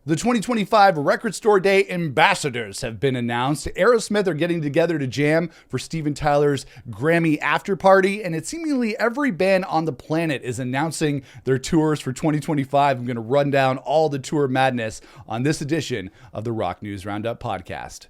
The 2025 Record Store Day ambassadors have been announced. Aerosmith are getting together to jam for Steven Tyler's Grammy after party, and it's seemingly every band on the planet is announcing their tours for 2025. I'm going to run down all the tour madness on this edition of the Rock News Roundup Podcast.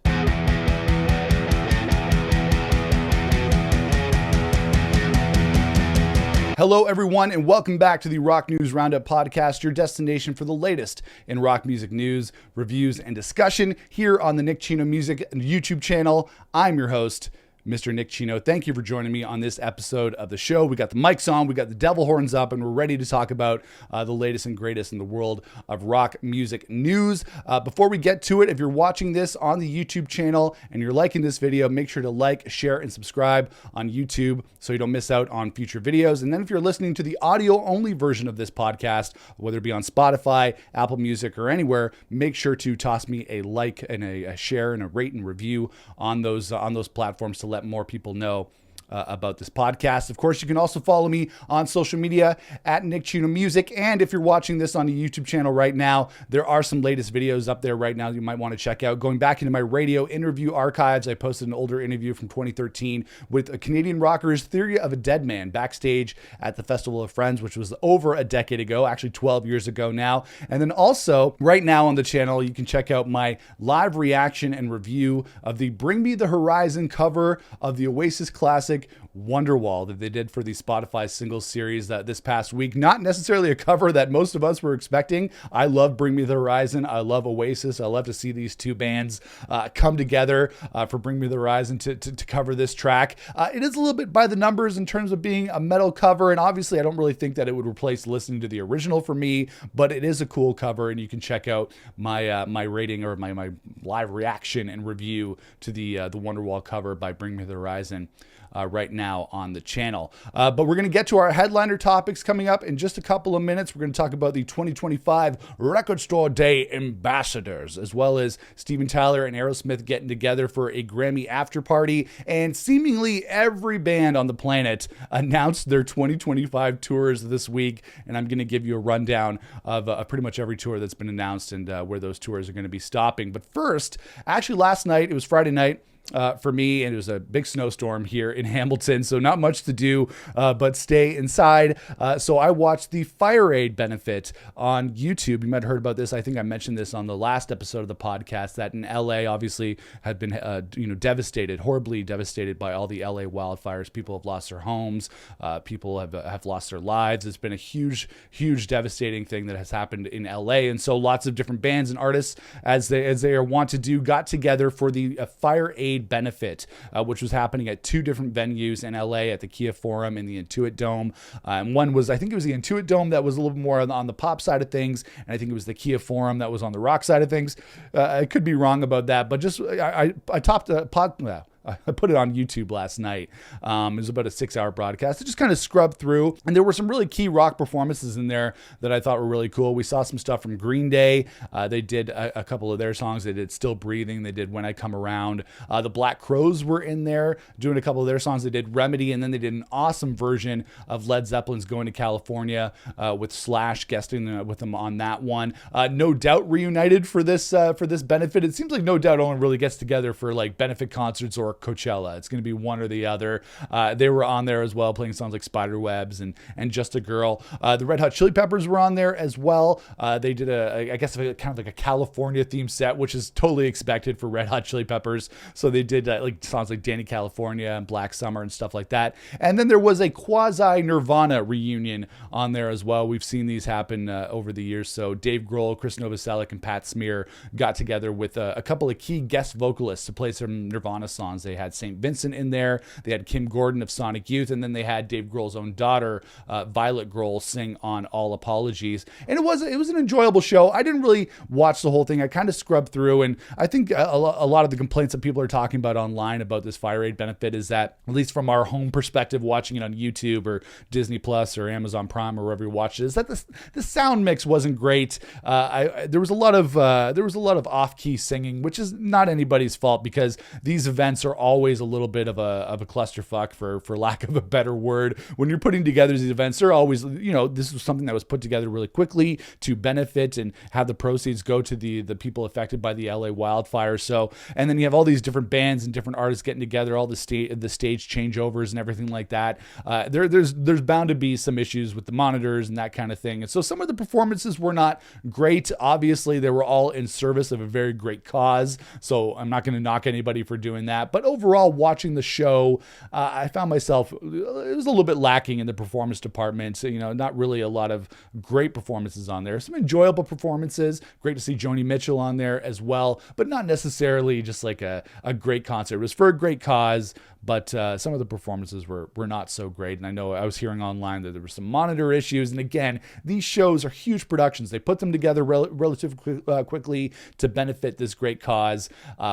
Hello, everyone, and welcome back to the Rock News Roundup Podcast, your destination for the latest in rock music news, reviews, and discussion here on the Nick Chino Music YouTube channel. I'm your host, Mr. Nick Chino. Thank you for joining me on this episode of the show. We got the mics on, we got the devil horns up, and we're ready to talk about the latest and greatest in the world of rock music news. Before we get to it, if you're watching this on the YouTube channel and you're liking this video, make sure to like, share, and subscribe on YouTube so you don't miss out on future videos. And then if you're listening to the audio-only version of this podcast, whether it be on Spotify, Apple Music, or anywhere, make sure to toss me a like and a share and a rate and review on those platforms to let more people know about this podcast. Of course, you can also follow me on social media at Nick Chino Music. And if you're watching this on the YouTube channel right now, there are some latest videos up there right now you might want to check out. Going back into my radio interview archives, I posted an older interview from 2013 with a Canadian rocker's Theory of a Dead Man backstage at the Festival of Friends, which was over a decade ago, actually 12 years ago now. And then also right now on the channel, you can check out my live reaction and review of the Bring Me the Horizon cover of the Oasis classic Wonderwall that they did for the Spotify singles series this past week. Not necessarily a cover that most of us were expecting. I love Bring Me the Horizon. I love Oasis. I love to see these two bands come together for Bring Me the Horizon to cover this track. It is a little bit by the numbers in terms of being a metal cover, and obviously I don't really think that it would replace listening to the original for me, but it is a cool cover, and you can check out my my rating or my live reaction and review to the Wonderwall cover by Bring Me the Horizon right now on the channel. But we're going to get to our headliner topics coming up in just a couple of minutes. We're going to talk about the 2025 Record Store Day ambassadors, as well as Steven Tyler and Aerosmith getting together for a Grammy after party. And seemingly every band on the planet announced their 2025 tours this week. And I'm going to give you a rundown of pretty much every tour that's been announced and where those tours are going to be stopping. But first, actually last night, it was Friday night, for me, and it was a big snowstorm here in Hamilton, so not much to do but stay inside. So I watched the Fire Aid benefit on YouTube. You might have heard about this. I think I mentioned this on the last episode of the podcast, that in LA obviously had been devastated, horribly devastated by all the LA wildfires. People have lost their homes. People have lost their lives. It's been a huge devastating thing that has happened in LA. And so lots of different bands and artists, as they are wont to do, got together for the Fire Aid benefit, which was happening at two different venues in LA, at the Kia Forum and the Intuit Dome. And one was, I think it was the Intuit Dome that was a little bit more on the pop side of things, and I think it was the Kia Forum that was on the rock side of things. I could be wrong about that, but just I put it on YouTube last night. It was about a 6-hour broadcast. I just kind of scrubbed through, and there were some really key rock performances in there that I thought were really cool. We saw some stuff from Green Day. They did a couple of their songs. They did Still Breathing. They did When I Come Around. The Black Crowes were in there doing a couple of their songs. They did Remedy, and then they did an awesome version of Led Zeppelin's Going to California with Slash guesting with them on that one. No Doubt reunited for this benefit. It seems like No Doubt only really gets together for like benefit concerts or Coachella. It's going to be one or the other. They were on there as well, playing songs like Spiderwebs and Just a Girl. The Red Hot Chili Peppers were on there as well. They did I guess kind of like a California themed set, which is totally expected for Red Hot Chili Peppers. So they did like songs like Danny California and Black Summer and stuff like that. And then there was a quasi Nirvana reunion on there as well. We've seen these happen over the years. So Dave Grohl, Chris Novoselic, and Pat Smear got together with a couple of key guest vocalists to play some Nirvana songs. They had St. Vincent in there. They had Kim Gordon of Sonic Youth, and then they had Dave Grohl's own daughter, Violet Grohl, sing on All Apologies. And it was an enjoyable show. I didn't really watch the whole thing. I kind of scrubbed through, and I think a lot of the complaints that people are talking about online about this Fire Aid benefit is that, at least from our home perspective, watching it on YouTube or Disney Plus or Amazon Prime or wherever you watch it, is that the sound mix wasn't great. There was a lot of off-key singing, which is not anybody's fault because these events are always a little bit of a clusterfuck, for lack of a better word. When you're putting together these events, they're always, this was something that was put together really quickly to benefit and have the proceeds go to the people affected by the LA wildfires. So, and then you have all these different bands and different artists getting together, all the stage changeovers and everything like that. There's bound to be some issues with the monitors and that kind of thing. And so some of the performances were not great. Obviously, they were all in service of a very great cause. So I'm not going to knock anybody for doing that. But overall, watching the show, I found myself, it was a little bit lacking in the performance department. So, not really a lot of great performances on there. Some enjoyable performances. Great to see Joni Mitchell on there as well, but not necessarily just like a great concert. It was for a great cause, but some of the performances were not so great. And I know I was hearing online that there were some monitor issues. And again, these shows are huge productions. They put them together relatively quickly to benefit this great cause,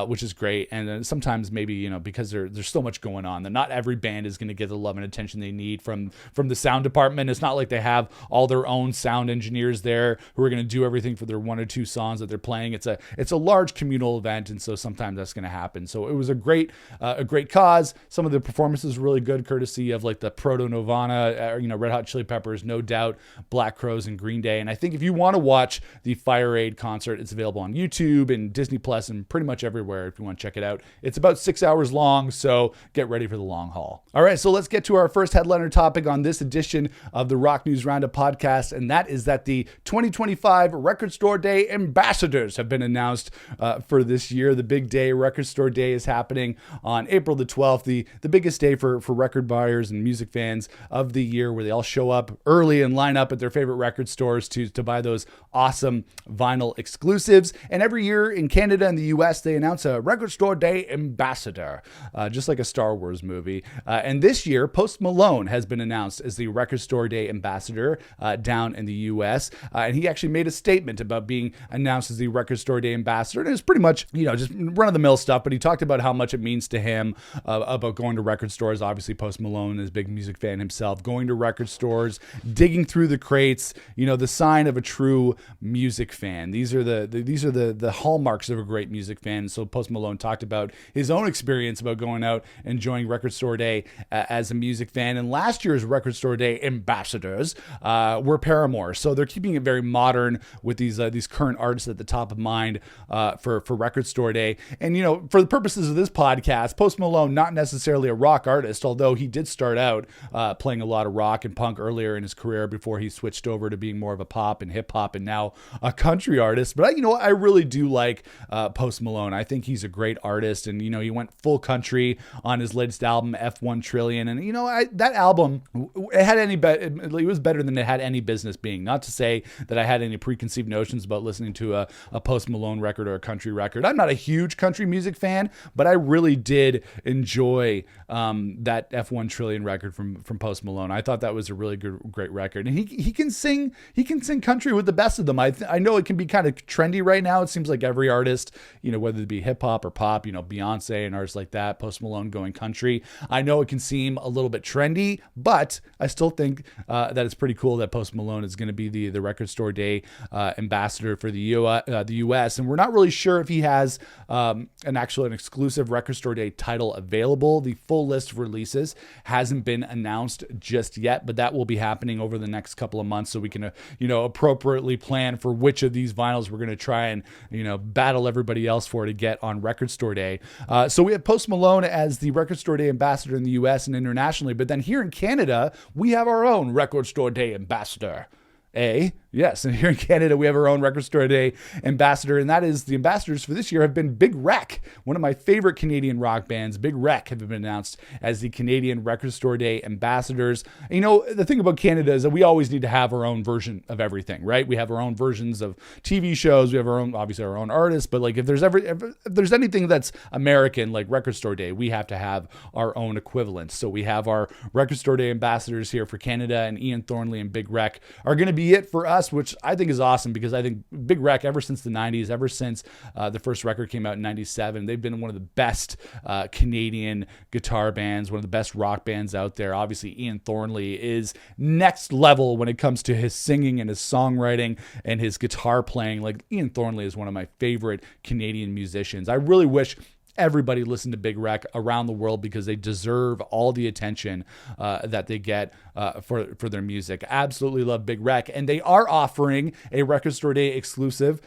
which is great. And sometimes maybe, because there's so much going on, that not every band is going to get the love and attention they need from the sound department. It's not like they have all their own sound engineers there who are going to do everything for their one or two songs that they're playing. It's a large communal event, and so sometimes that's going to happen. So it was a great cause. Some of the performances were really good, courtesy of like the Proto Nirvana, Red Hot Chili Peppers, No Doubt, Black Crowes, and Green Day. And I think if you want to watch the Fire Aid concert, it's available on YouTube and Disney Plus and pretty much everywhere if you want to check it out. It's about 6 hours long, so get ready for the long haul. All right, so let's get to our first headliner topic on this edition of the Rock News Roundup podcast, and that is that the 2025 Record Store Day ambassadors have been announced for this year. The big day, Record Store Day, is happening on April the 12th, the biggest day for record buyers and music fans of the year, where they all show up early and line up at their favorite record stores to buy those awesome vinyl exclusives. And every year in Canada and the US, they announce a Record Store Day ambassador, just like a Star Wars movie. And this year, Post Malone has been announced as the Record Store Day ambassador down in the US. And he actually made a statement about being announced as the Record Store Day ambassador. And it was pretty much, just run-of-the-mill stuff, but he talked about how much it means to him about going to record stores. Obviously, Post Malone is a big music fan himself. Going to record stores, digging through the crates, the sign of a true music fan. These are the hallmarks of a great music fan. So Post Malone talked about his own experience about going out and enjoying Record Store Day as a music fan. And last year's Record Store Day ambassadors were Paramore. So they're keeping it very modern with these current artists at the top of mind for Record Store Day. And for the purposes of this podcast, Post Malone, not necessarily a rock artist, although he did start out playing a lot of rock and punk earlier in his career before he switched over to being more of a pop and hip hop and now a country artist. But I really do like Post Malone. I think he's a great artist, and he went full country on his latest album, F1 Trillion. And that album, it was better than it had any business being. Not to say that I had any preconceived notions about listening to a Post Malone record or a country record. I'm not a huge country music fan, but I really did enjoy that F1 Trillion record from Post Malone. I thought that was a really great record, and he can sing country with the best of them. I know it can be kind of trendy right now. It seems like every artist, whether it be hip hop or pop, Beyonce and artists like that, Post Malone going country. I know it can seem a little bit trendy, but I still think that it's pretty cool that Post Malone is going to be the Record Store Day ambassador for the US, and we're not really sure if he has an exclusive Record Store Day title available. The full list of releases hasn't been announced just yet, but that will be happening over the next couple of months, so we can appropriately plan for which of these vinyls we're going to try and battle everybody else for to get on Record Store Day. So we have Post Malone as the Record Store Day ambassador in the US and internationally, but then here in Canada we have our own Record Store Day ambassador. Yes, and here in Canada, we have our own Record Store Day ambassador, and that is the ambassadors for this year have been Big Wreck, one of my favorite Canadian rock bands. Big Wreck have been announced as the Canadian Record Store Day ambassadors. And the thing about Canada is that we always need to have our own version of everything, right? We have our own versions of TV shows. We have obviously our own artists, but like if there's anything that's American, like Record Store Day, we have to have our own equivalent. So we have our Record Store Day ambassadors here for Canada, and Ian Thornley and Big Wreck are going to be it for us, which I think is awesome, because I think Big Wreck, ever since the 90s, ever since the first record came out in 97, they've been one of the best Canadian guitar bands, one of the best rock bands out there. Obviously, Ian Thornley is next level when it comes to his singing and his songwriting and his guitar playing. Like, Ian Thornley is one of my favorite Canadian musicians. I really wish everybody listen to Big Wreck around the world because they deserve all the attention that they get for their music. Absolutely love Big Wreck. And they are offering a Record Store Day exclusive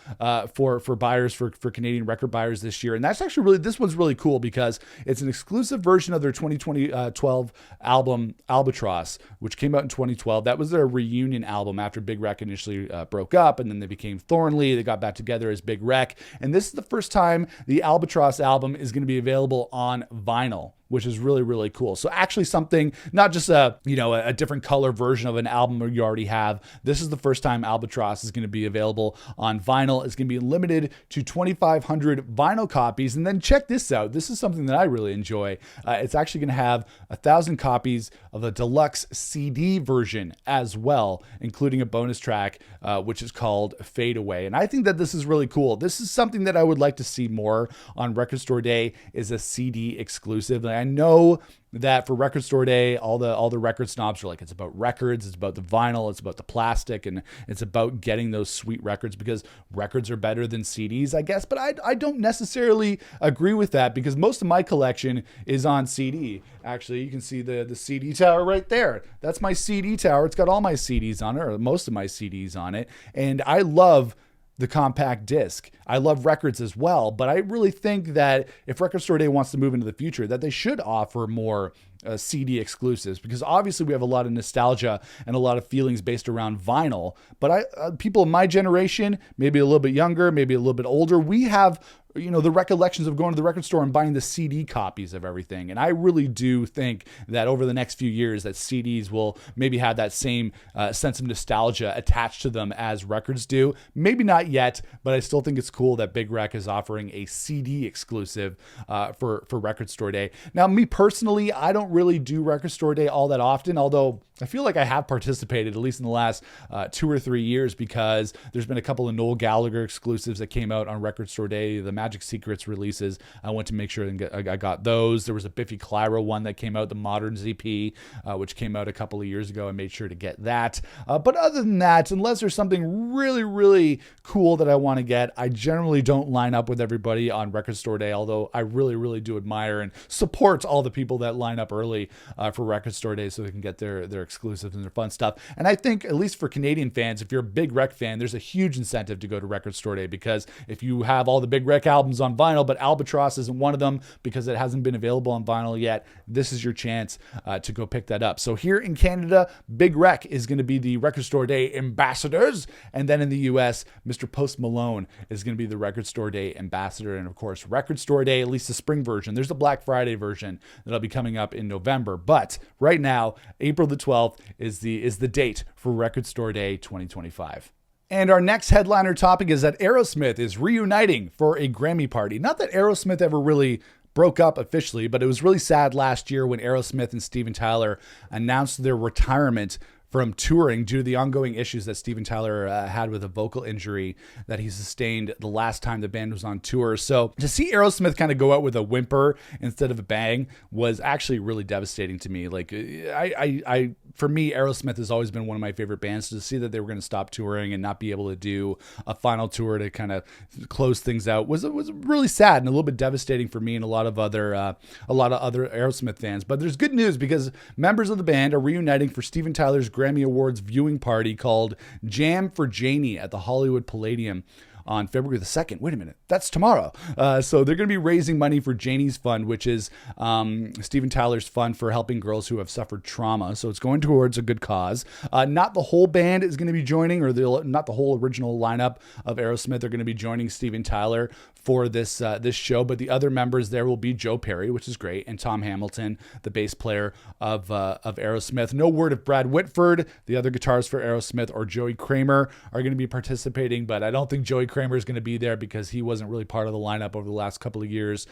for buyers, for Canadian record buyers this year. And that's actually this one's really cool because it's an exclusive version of their 2012 album Albatross, which came out in 2012. That was their reunion album after Big Wreck initially broke up, and then they became Thornley. They got back together as Big Wreck. And this is the first time the Albatross album is going to be available on vinyl, which is really, really cool. So actually something, not just a different color version of an album you already have. This is the first time Albatross is going to be available on vinyl. It's going to be limited to 2,500 vinyl copies. And then check this out. This is something that I really enjoy. It's actually going to have 1,000 copies of the deluxe CD version as well, including a bonus track, which is called Fade Away. And I think that this is really cool. This is something that I would like to see more on Record Store Day, is a CD exclusive. I know that for Record Store Day, all the record snobs are like, it's about records, it's about the vinyl, it's about the plastic, and it's about getting those sweet records because records are better than CDs, I guess. But I don't necessarily agree with that because most of my collection is on CD. Actually, you can see the CD tower right there. That's my CD tower. It's got all my CDs on it, or most of my CDs on it. And I love the compact disc. I love records as well, but I really think that if Record Store Day wants to move into the future, that they should offer more CD exclusives, because obviously we have a lot of nostalgia and a lot of feelings based around vinyl. But people in my generation, maybe a little bit younger, maybe a little bit older, we have the recollections of going to the record store and buying the CD copies of everything. And I really do think that over the next few years that CDs will maybe have that same sense of nostalgia attached to them as records do. Maybe not yet, but I still think it's cool that Big Wreck is offering a CD exclusive for Record Store Day. Now, me personally, I don't really do Record Store Day all that often, although I feel like I have participated at least in the last 2 or 3 years, because there's been a couple of Noel Gallagher exclusives that came out on Record Store Day, the Magic Secrets releases. I went to make sure I got those. There was a Biffy Clyro one that came out, the Moderns EP, which came out a couple of years ago. I made sure to get that. But other than that, unless there's something really, really cool that I want to get, I generally don't line up with everybody on Record Store Day, although I really, really do admire and support all the people that line up early for Record Store Day so they can get their exclusives and their fun stuff. And I think, at least for Canadian fans, if you're a Big Wreck fan, there's a huge incentive to go to Record Store Day, because if you have all the Big Wreck albums on vinyl, but Albatross isn't one of them because it hasn't been available on vinyl yet, this is your chance to go pick that up. So here in Canada, Big Wreck is going to be the Record Store Day ambassadors. And then in the US, Mr. Post Malone is going to be the Record Store Day ambassador. And of course, Record Store Day, at least the spring version. There's a Black Friday version that'll be coming up in November. But right now, April the 12th is the date for Record Store Day 2025. And our next headliner topic is that Aerosmith is reuniting for a Grammy party. Not that Aerosmith ever really broke up officially, but it was really sad last year when Aerosmith and Steven Tyler announced their retirement from touring due to the ongoing issues that Steven Tyler had with a vocal injury that he sustained the last time the band was on tour. So to see Aerosmith kind of go out with a whimper instead of a bang was actually really devastating to me. Like, for me, Aerosmith has always been one of my favorite bands. To see that they were going to stop touring and not be able to do a final tour to kind of close things out was really sad and a little bit devastating for me and a lot of other Aerosmith fans. But there's good news, because members of the band are reuniting for Steven Tyler's Grammy Awards viewing party called Jam for Janie at the Hollywood Palladium on February the 2nd. Wait a minute, that's tomorrow. So they're going to be raising money for Janie's Fund, which is Steven Tyler's fund for helping girls who have suffered trauma. So it's going towards a good cause. Not the whole band is going to be joining, or not the whole original lineup of Aerosmith are going to be joining Steven Tyler for this show, but the other members there will be Joe Perry, which is great, and Tom Hamilton, the bass player of Aerosmith. No word if Brad Whitford, the other guitarist for Aerosmith, or Joey Kramer are going to be participating, but I don't think Joey Kramer is going to be there because he wasn't really part of the lineup over the last couple of years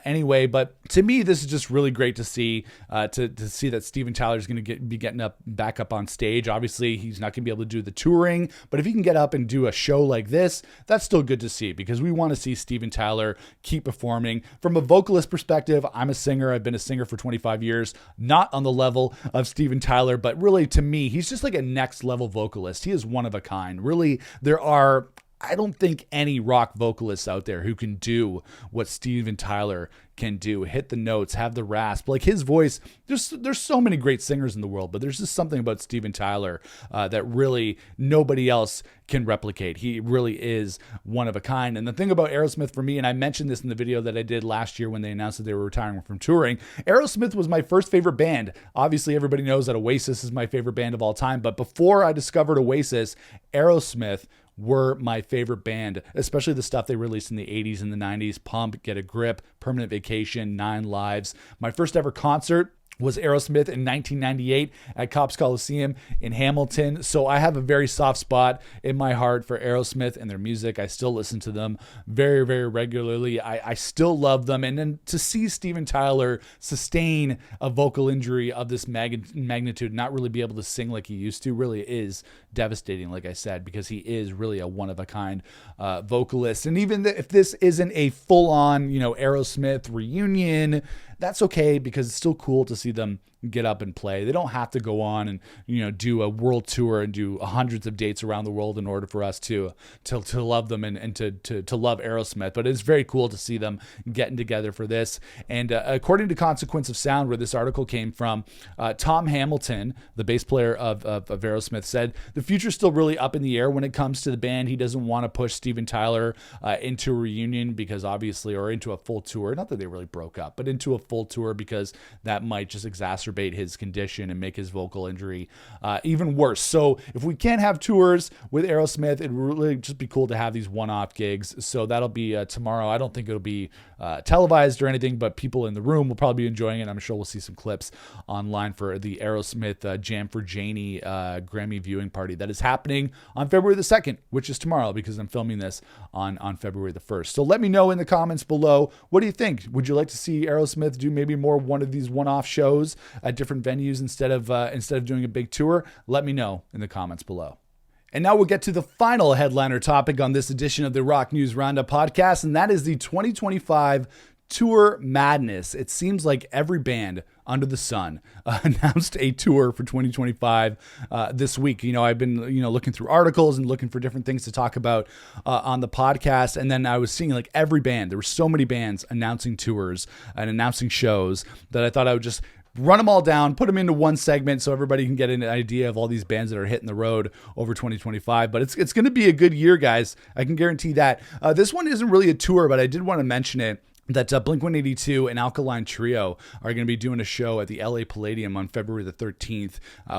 anyway. But to me, this is just really great to see to see that Steven Tyler is going to be getting back up on stage. Obviously, he's not going to be able to do the touring, but if he can get up and do a show like this, that's still good to see, because we want to see Steven Tyler keep performing. From a vocalist perspective, I'm a singer. I've been a singer for 25 years, not on the level of Steven Tyler, but really to me, he's just like a next level vocalist. He is one of a kind. Really, there are I don't think any rock vocalists out there who can do what Steven Tyler can do, hit the notes, have the rasp. Like his voice, there's so many great singers in the world, but there's just something about Steven Tyler that really nobody else can replicate. He really is one of a kind. And the thing about Aerosmith for me, and I mentioned this in the video that I did last year when they announced that they were retiring from touring, Aerosmith was my first favorite band. Obviously, everybody knows that Oasis is my favorite band of all time, but before I discovered Oasis, Aerosmith were my favorite band, especially the stuff they released in the 80s and the 90s. Pump, Get a Grip, Permanent Vacation, Nine Lives. My first ever concert was Aerosmith in 1998 at Copps Coliseum in Hamilton. So I have a very soft spot in my heart for Aerosmith and their music. I still listen to them very, very regularly. I still love them. And then to see Steven Tyler sustain a vocal injury of this magnitude, not really be able to sing like he used to, really is devastating, like I said, because he is really a one-of-a-kind vocalist. And even if this isn't a full-on, Aerosmith reunion, that's okay, because it's still cool to see them get up and play. They don't have to go on and do a world tour and do hundreds of dates around the world in order for us to love them and to love Aerosmith. But it's very cool to see them getting together for this. And according to Consequence of Sound, where this article came from, Tom Hamilton, the bass player of Aerosmith, said the future's still really up in the air when it comes to the band. He doesn't want to push Steven Tyler into a reunion because obviously, or into a full tour. Not that they really broke up, but into a full tour, because that might just exacerbate his condition and make his vocal injury even worse. So if we can't have tours with Aerosmith, it would really just be cool to have these one-off gigs. So that'll be tomorrow. I don't think it'll be televised or anything, but people in the room will probably be enjoying it. I'm sure we'll see some clips online for the Aerosmith Jam for Janie Grammy viewing party that is happening on February the 2nd, which is tomorrow, because I'm filming this on February the 1st. So let me know in the comments below, what do you think? Would you like to see Aerosmith do maybe more one of these one-off shows at different venues instead of doing a big tour? Let me know in the comments below. And now we'll get to the final headliner topic on this edition of the Rock News Roundup Podcast, and that is the 2025 Tour Madness. It seems like every band under the sun announced a tour for 2025 this week. I've been looking through articles and looking for different things to talk about on the podcast, and then I was seeing like every band. There were so many bands announcing tours and announcing shows that I thought I would just run them all down, put them into one segment so everybody can get an idea of all these bands that are hitting the road over 2025. But it's going to be a good year, guys. I can guarantee that. This one isn't really a tour, but I did want to mention it, that Blink-182 and Alkaline Trio are going to be doing a show at the LA Palladium on February the 13th,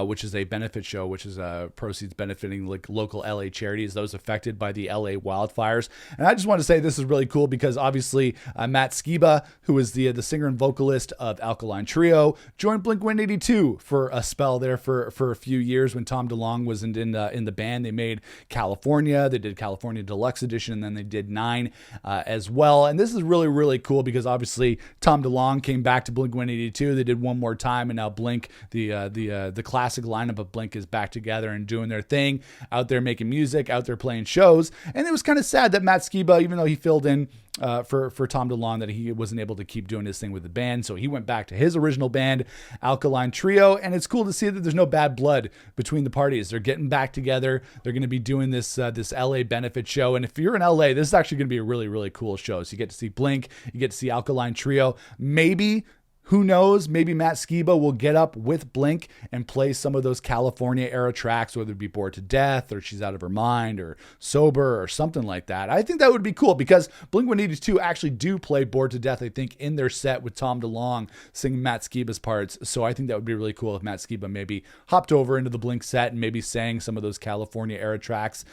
which is a benefit show, which is proceeds benefiting like local LA charities, those affected by the LA wildfires. And I just want to say this is really cool because obviously Matt Skiba, who is the singer and vocalist of Alkaline Trio, joined Blink-182 for a spell there for a few years when Tom DeLonge was in the band. They made California, they did California Deluxe Edition, and then they did 9 as well. And this is really, really cool because obviously Tom DeLonge came back to Blink-182. They did one more time, and now Blink, the classic lineup of Blink, is back together and doing their thing, out there making music, out there playing shows. And it was kind of sad that Matt Skiba, even though he filled in for Tom DeLonge, that he wasn't able to keep doing his thing with the band. So he went back to his original band, Alkaline Trio, and it's cool to see that there's no bad blood between the parties. They're getting back together. They're going to be doing this LA benefit show. And if you're in LA, this is actually going to be a really, really cool show. So you get to see Blink, you get to see Alkaline Trio. Maybe, who knows, maybe Matt Skiba will get up with Blink and play some of those California era tracks, whether it be Bored to Death or She's Out of Her Mind or Sober or something like that. I think that would be cool because Blink-182 actually do play Bored to Death, I think, in their set with Tom DeLonge singing Matt Skiba's parts. So I think that would be really cool if Matt Skiba maybe hopped over into the Blink set and maybe sang some of those California era tracks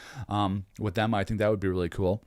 with them. I think that would be really cool.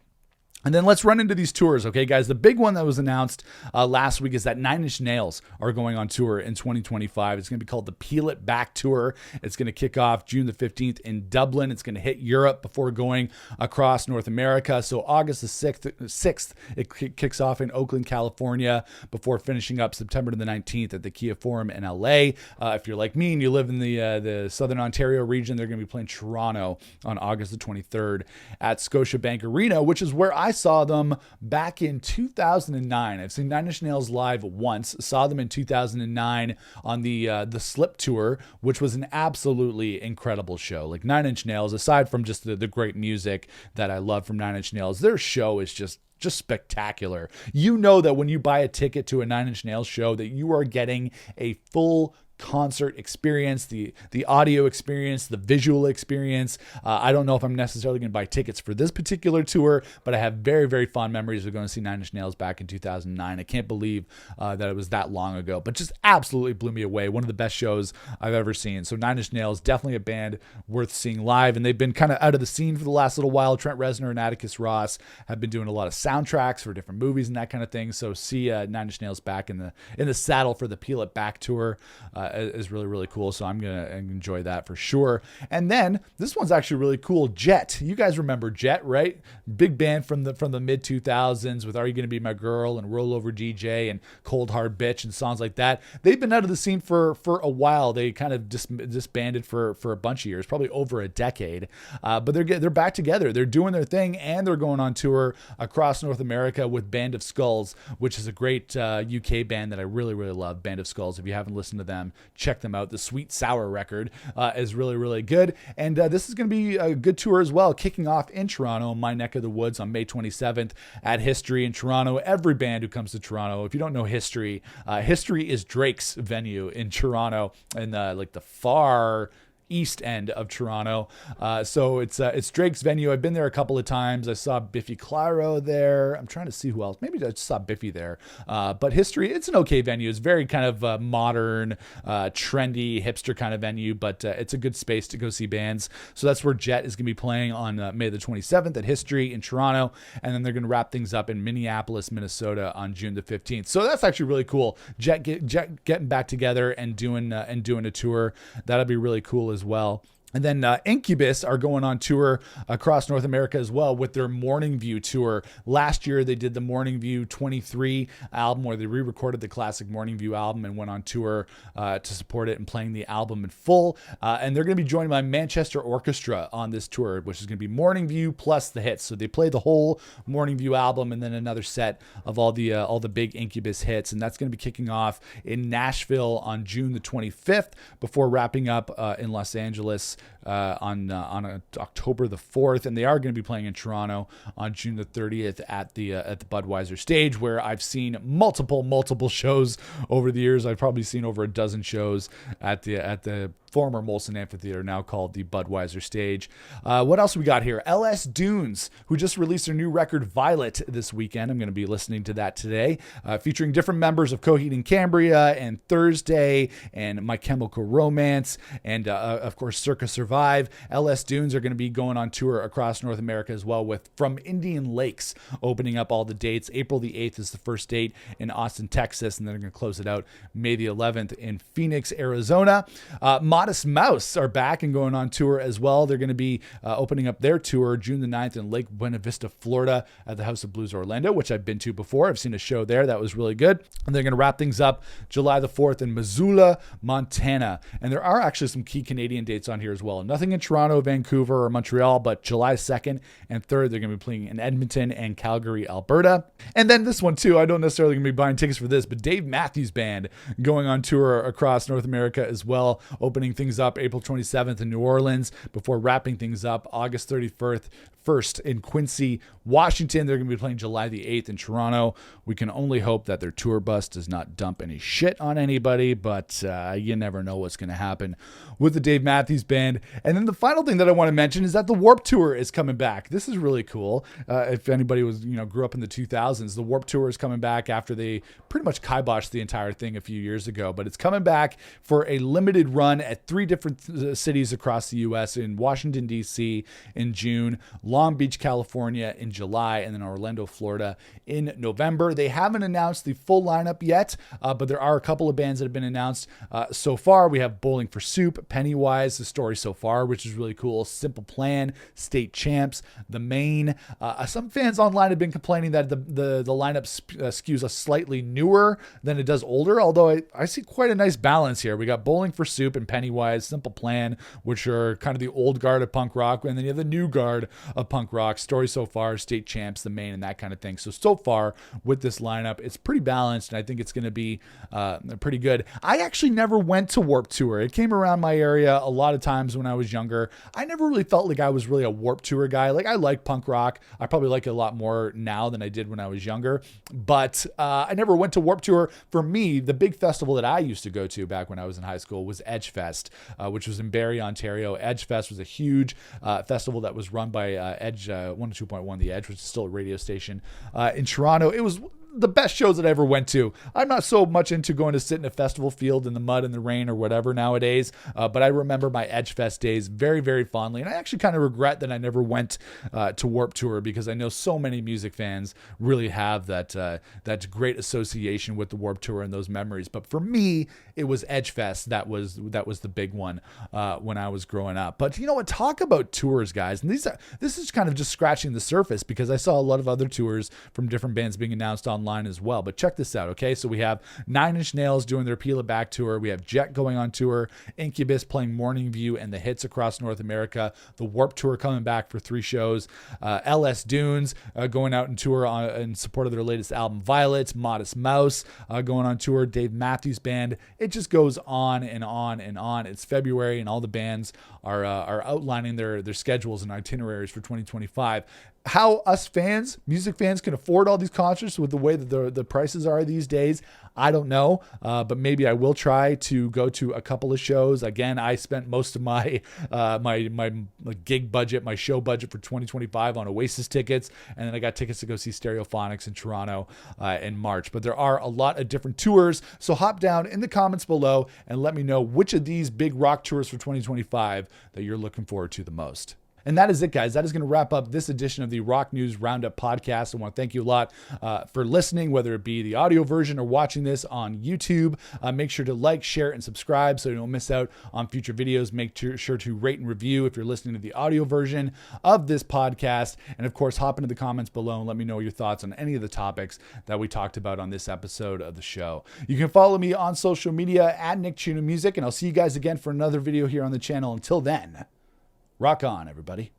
And then let's run into these tours, okay, guys? The big one that was announced last week is that Nine Inch Nails are going on tour in 2025. It's going to be called the Peel It Back Tour. It's going to kick off June the 15th in Dublin. It's going to hit Europe before going across North America. So August the 6th, it kicks off in Oakland, California, before finishing up September the 19th at the Kia Forum in LA. If you're like me and you live in the Southern Ontario region, they're going to be playing Toronto on August the 23rd at Scotiabank Arena, which is where I I saw them back in 2009. I've seen Nine Inch Nails live once. Saw them in 2009 on the Slip tour, which was an absolutely incredible show. Like Nine Inch Nails, aside from just the great music that I love from Nine Inch Nails, their show is just spectacular. You know that when you buy a ticket to a Nine Inch Nails show that you are getting a full concert experience, the audio experience, the visual experience. I don't know if I'm necessarily going to buy tickets for this particular tour, but I have very, very fond memories of going to see Nine Inch Nails back in 2009. I can't believe that it was that long ago, but just absolutely blew me away. One of the best shows I've ever seen. So Nine Inch Nails, definitely a band worth seeing live, and they've been kind of out of the scene for the last little while. Trent Reznor and Atticus Ross have been doing a lot of soundtracks for different movies and that kind of thing. So see Nine Inch Nails back in the saddle for the Peel It Back tour is really, really cool. So I'm going to enjoy that for sure. And then this one's actually really cool. Jet. You guys remember Jet, right? Big band from the mid 2000s with Are You Gonna Be My Girl and Roll Over DJ and Cold Hard Bitch and songs like that. They've been out of the scene for a while. They kind of disbanded for a bunch of years, probably over a decade. But they're back together. They're doing their thing, and they're going on tour across North America with Band of Skulls, which is a great UK band that I really, really love. Band of Skulls. If you haven't listened to them, check them out. The Sweet Sour record is really, really good. And this is going to be a good tour as well, kicking off in Toronto, my neck of the woods, on May 27th at History in Toronto. Every band who comes to Toronto, if you don't know History, History is Drake's venue in Toronto, and like the far east end of Toronto. So it's Drake's venue. I've been there a couple of times. I saw Biffy Clyro there. I'm trying to see who else. Maybe I just saw Biffy there. But History, it's an okay venue. It's very kind of modern, trendy, hipster kind of venue, but it's a good space to go see bands. So that's where Jet is going to be playing on May the 27th at History in Toronto. And then they're going to wrap things up in Minneapolis, Minnesota on June the 15th. So that's actually really cool. Jet getting back together and doing a tour. That'll be really cool as well. And then Incubus are going on tour across North America as well with their Morning View tour. Last year, they did the Morning View 23 album, where they re-recorded the classic Morning View album and went on tour to support it and playing the album in full. And they're going to be joined by Manchester Orchestra on this tour, which is going to be Morning View plus the hits. So they play the whole Morning View album and then another set of all the big Incubus hits. And that's going to be kicking off in Nashville on June the 25th before wrapping up in Los Angeles on October the 4th, and they are going to be playing in Toronto on June the 30th at the Budweiser stage, where I've seen multiple shows over the years. I've probably seen over a dozen shows at the former Molson Amphitheater, now called the Budweiser stage. What else we got here? LS Dunes, who just released their new record Violet this weekend. I'm going to be listening to that today, featuring different members of Coheed and Cambria and Thursday and My Chemical Romance and of course Circa Survive. LS Dunes are going to be going on tour across North America as well, with From Indian Lakes opening up all the dates. April the 8th is the first date in Austin, Texas, and then they're going to close it out May the 11th in Phoenix, Arizona. Modest Mouse are back and going on tour as well. They're going to be opening up their tour June the 9th in Lake Buena Vista, Florida at the House of Blues Orlando, which I've been to before. I've seen a show there. That was really good. And they're going to wrap things up July the 4th in Missoula, Montana. And there are actually some key Canadian dates on here as well. Nothing in Toronto, Vancouver, or Montreal, but July 2nd and 3rd, they're going to be playing in Edmonton and Calgary, Alberta. And then this one too, I don't necessarily going to be buying tickets for this, but Dave Matthews Band going on tour across North America as well, opening things up April 27th in New Orleans before wrapping things up August 31st in Quincy, Washington. They're going to be playing July the 8th in Toronto. We can only hope that their tour bus does not dump any shit on anybody, but you never know what's going to happen with the Dave Matthews Band. And then the final thing that I want to mention is that the Warped Tour is coming back. This is really cool. If anybody grew up in the 2000s, the Warped Tour is coming back after they pretty much kiboshed the entire thing a few years ago, but it's coming back for a limited run at 3 different cities across the U.S. in Washington, D.C. in June, Long Beach, California in July, and then Orlando, Florida in November. They haven't announced the full lineup yet, but there are a couple of bands that have been announced so far. We have Bowling for Soup, Pennywise, The Story So Far, which is really cool, Simple Plan, State Champs, The Main. Some fans online have been complaining that the lineup skews a slightly newer than it does older, although I see quite a nice balance here. We got Bowling for Soup and Pennywise, Simple Plan, which are kind of the old guard of punk rock, and then you have the new guard of punk rock. Story So Far, State Champs, The Main, and that kind of thing. So far with this lineup, it's pretty balanced, and I think it's going to be pretty good. I actually never went to Warped Tour. It came around my area a lot of times when I was younger. I never really felt like I was really a Warped Tour guy. Like, I like punk rock. I probably like it a lot more now than I did when I was younger, but I never went to Warped Tour. For me, the big festival that I used to go to back when I was in high school was Edgefest, which was in Barrie, Ontario. Edgefest was a huge festival that was run by Edge 102.1 The Edge, which is still a radio station in Toronto. It was the best shows that I ever went to. I'm not so much into going to sit in a festival field in the mud and the rain or whatever nowadays, but I remember my Edgefest days very, very fondly, and I actually kind of regret that I never went to Warped Tour, because I know so many music fans really have that great association with the Warped Tour and those memories. But for me, it was Edgefest that was the big one when I was growing up. But you know what? Talk about tours, guys, and this is kind of just scratching the surface, because I saw a lot of other tours from different bands being announced online as well. But check this out, okay? So we have Nine Inch Nails doing their Peel It Back tour. We have Jet going on tour, Incubus playing Morning View and the Hits across North America, the Warped Tour coming back for 3 shows, LS Dunes going out on tour in support of their latest album Violets, Modest Mouse going on tour, Dave Matthews Band. It just goes on and on and on. It's February, and all the bands are outlining their schedules and itineraries for 2025. How us fans, music fans, can afford all these concerts with the way that the prices are these days, I don't know, but maybe I will try to go to a couple of shows. Again, I spent most of my my gig budget, my show budget for 2025 on Oasis tickets, and then I got tickets to go see Stereophonics in Toronto in March. But there are a lot of different tours, so hop down in the comments below and let me know which of these big rock tours for 2025 that you're looking forward to the most. And that is it, guys. That is going to wrap up this edition of the Rock News Roundup Podcast. I want to thank you a lot for listening, whether it be the audio version or watching this on YouTube. Make sure to like, share, and subscribe so you don't miss out on future videos. Make sure to rate and review if you're listening to the audio version of this podcast. And of course, hop into the comments below and let me know your thoughts on any of the topics that we talked about on this episode of the show. You can follow me on social media at Nick Chino Music, and I'll see you guys again for another video here on the channel. Until then, rock on, everybody.